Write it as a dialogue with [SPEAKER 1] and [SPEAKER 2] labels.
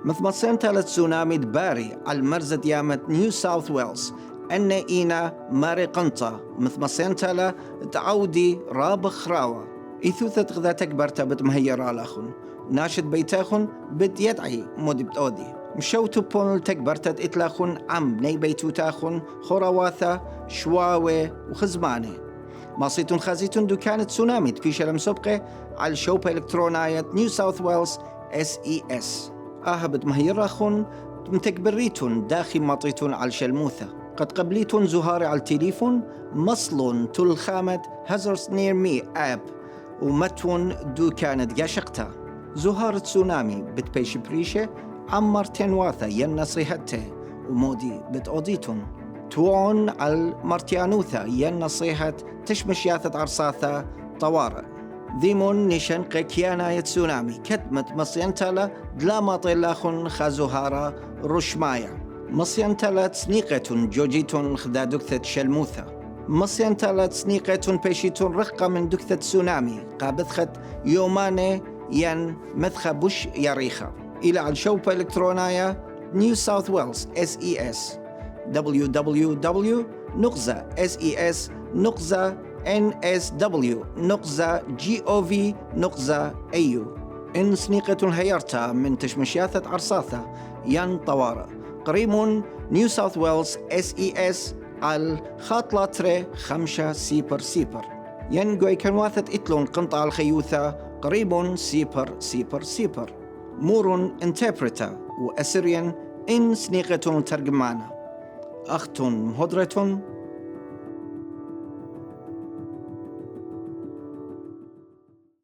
[SPEAKER 1] مثل ما سنتالة تسونامي دباري على المرز ديامة نيو ساوث ويلز أن إينا ماري قنطة مثل ما سنتالة تعودي رابخ راوة إثوثة غذا تكبر تبت مهيرا لأخن ناشد بيتاخن بد يدعي مودي بتودي مشوتو بون تكبر تد إتلاخن عم ني بيتو تاخن خرواثة شواوي وخزماني ماصيتون خازيتون دكانة تسونامي في شلم سبقة على شوبة إلكترونية نيو ساوث ويلز SES آهبت مهيرا خن متكبريتون داخل ماطيتون على شلموثة قد قبليتون زهاري على التليفون مصلون تل خامة هازرز نير مي آب ومتون دو كانت قاشقتا زهار تسونامي بتبيش بريشة عمرتين واثة ين نصيحته ومودي بتأوديتون توون على مرتيانوثة ين نصيحة تشمشياثة عرصاثة طوارئ ذيمون نشن قيكيانا يتسونامي كتمت مصينتلا دلا ماطيلاخن خازوهارا رشمايا مصينتلا تسنيقة جوجيتون خدا دكثة شلموثة مصينتلا تسنيقة بيشيتون رقة من دكثة تسونامي قابثخت يوماني ين مثخة بوش ياريخا إلى على شوبة إلكترونية نيو ساوث ويلز SES www.ses.nsw.gov.au إن سنيقة هيرتا من تشمشياثة عرصاثة ين طوارئ قريم نيو ساوث ويلز SES على خاطلة تري 5 سيبر سيبر ين قوي كنواثة إتلون قنطع الخيوثة قريب سيبر سيبر سيبر مور انتربريتا وأسريان إن سنيقة ترجمانا أختون مهدرة